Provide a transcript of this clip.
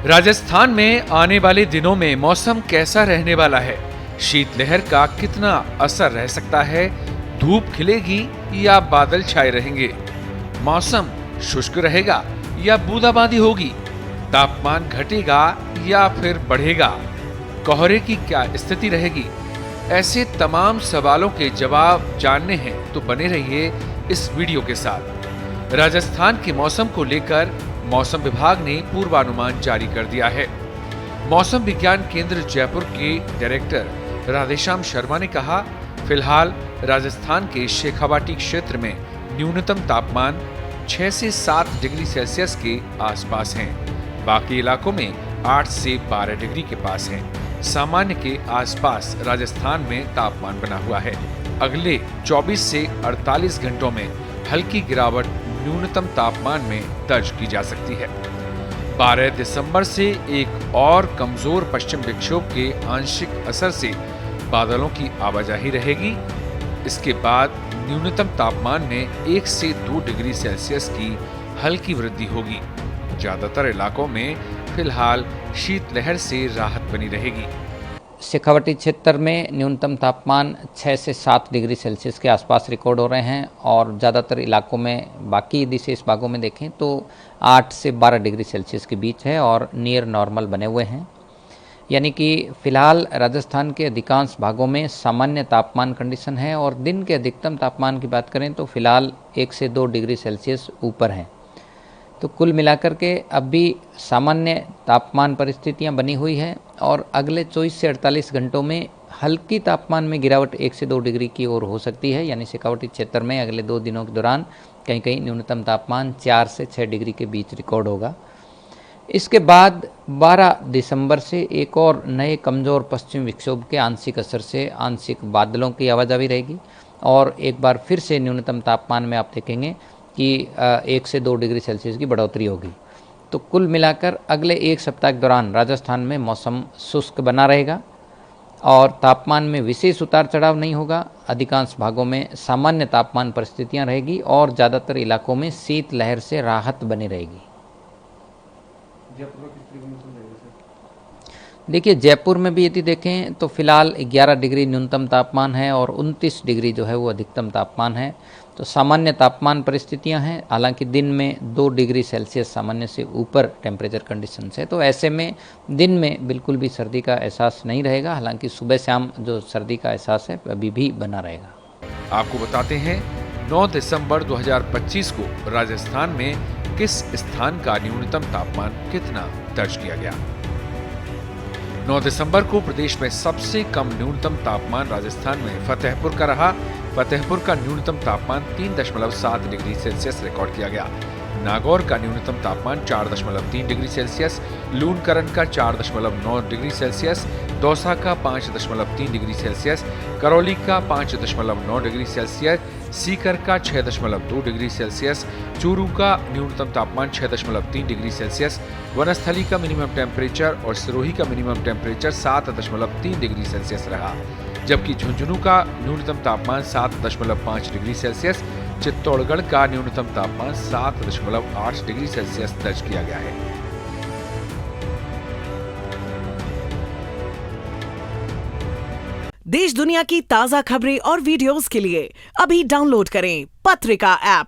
राजस्थान में आने वाले दिनों में मौसम कैसा रहने वाला है? शीतलहर का कितना असर रह सकता है? धूप खिलेगी या बादल छाए रहेंगे? मौसम शुष्क रहेगा या बूंदाबांदी होगी? तापमान घटेगा या फिर बढ़ेगा? कोहरे की क्या स्थिति रहेगी? ऐसे तमाम सवालों के जवाब जानने हैं तो बने रहिए इस वीडियो के साथ। राजस्थान के मौसम को लेकर मौसम विभाग ने पूर्वानुमान जारी कर दिया है। मौसम विज्ञान केंद्र जयपुर के डायरेक्टर राधेश्याम शर्मा ने कहा, फिलहाल राजस्थान के शेखावाटी क्षेत्र में न्यूनतम तापमान 6 से 7 डिग्री सेल्सियस के आसपास है। बाकी इलाकों में 8 से 12 डिग्री के पास है। सामान्य के आसपास राजस्थान में तापमान बना हुआ है। अगले 24 से 48 घंटों में हल्की गिरावट न्यूनतम तापमान में दर्ज की जा सकती है। 12 दिसंबर से एक और कमजोर पश्चिम विक्षोभ के आंशिक असर से बादलों की आवाजाही रहेगी। इसके बाद न्यूनतम तापमान में 1 से 2 डिग्री सेल्सियस की हल्की वृद्धि होगी। ज्यादातर इलाकों में फिलहाल शीतलहर से राहत बनी रहेगी। शेखावाटी क्षेत्र में न्यूनतम तापमान 6 से 7 डिग्री सेल्सियस के आसपास रिकॉर्ड हो रहे हैं और ज़्यादातर इलाकों में, बाकी यदि शेष भागों में देखें तो 8 से 12 डिग्री सेल्सियस के बीच है और नियर नॉर्मल बने हुए हैं। यानी कि फ़िलहाल राजस्थान के अधिकांश भागों में सामान्य तापमान कंडीशन है और दिन के अधिकतम तापमान की बात करें तो फिलहाल 1 से 2 डिग्री सेल्सियस ऊपर है। तो कुल मिलाकर के अब भी सामान्य तापमान परिस्थितियां बनी हुई है और अगले 24 से 48 घंटों में हल्की तापमान में गिरावट 1 से 2 डिग्री की ओर हो सकती है। यानी शेखावाटी क्षेत्र में अगले 2 दिनों के दौरान कहीं कहीं न्यूनतम तापमान 4 से 6 डिग्री के बीच रिकॉर्ड होगा। इसके बाद 12 दिसंबर से एक और नए कमज़ोर पश्चिम विक्षोभ के आंशिक असर से आंशिक बादलों की आवाजाही रहेगी और एक बार फिर से न्यूनतम तापमान में आप देखेंगे कि 1 से 2 डिग्री सेल्सियस की बढ़ोतरी होगी। तो कुल मिलाकर अगले एक सप्ताह के दौरान राजस्थान में मौसम शुष्क बना रहेगा और तापमान में विशेष उतार चढ़ाव नहीं होगा। अधिकांश भागों में सामान्य तापमान परिस्थितियां रहेगी और ज़्यादातर इलाकों में शीतलहर से राहत बनी रहेगी। देखिए, जयपुर में भी यदि देखें तो फिलहाल 11 डिग्री न्यूनतम तापमान है और 29 डिग्री जो है वो अधिकतम तापमान है। तो सामान्य तापमान परिस्थितियां हैं, हालांकि दिन में 2 डिग्री सेल्सियस सामान्य से ऊपर टेम्परेचर कंडीशन है। तो ऐसे में दिन में बिल्कुल भी सर्दी का एहसास नहीं रहेगा, हालांकि सुबह शाम जो सर्दी का एहसास है अभी भी बना रहेगा। आपको बताते हैं 9 दिसंबर 2025 को राजस्थान में किस स्थान का न्यूनतम तापमान कितना दर्ज किया गया। 9 दिसंबर को प्रदेश में सबसे कम न्यूनतम तापमान राजस्थान में फतेहपुर का रहा। फतेहपुर का न्यूनतम तापमान 3.7 डिग्री सेल्सियस रिकॉर्ड किया गया। नागौर का न्यूनतम तापमान 4.3 डिग्री सेल्सियस, लूनकरण का 4.9 डिग्री सेल्सियस, दौसा का 5.3 डिग्री सेल्सियस, करौली का 5.9 डिग्री सेल्सियस, सीकर का 6.2 डिग्री सेल्सियस, चूरू का न्यूनतम तापमान 6.3 डिग्री सेल्सियस, वनस्थली का मिनिमम टेम्परेचर और सिरोही का मिनिमम टेम्परेचर 7.3 डिग्री सेल्सियस रहा। जबकि झुंझुनू का न्यूनतम तापमान 7.5 डिग्री सेल्सियस, चित्तौड़गढ़ का न्यूनतम तापमान 7.8 डिग्री सेल्सियस दर्ज किया गया है। देश दुनिया की ताजा खबरें और वीडियोस के लिए अभी डाउनलोड करें पत्रिका ऐप।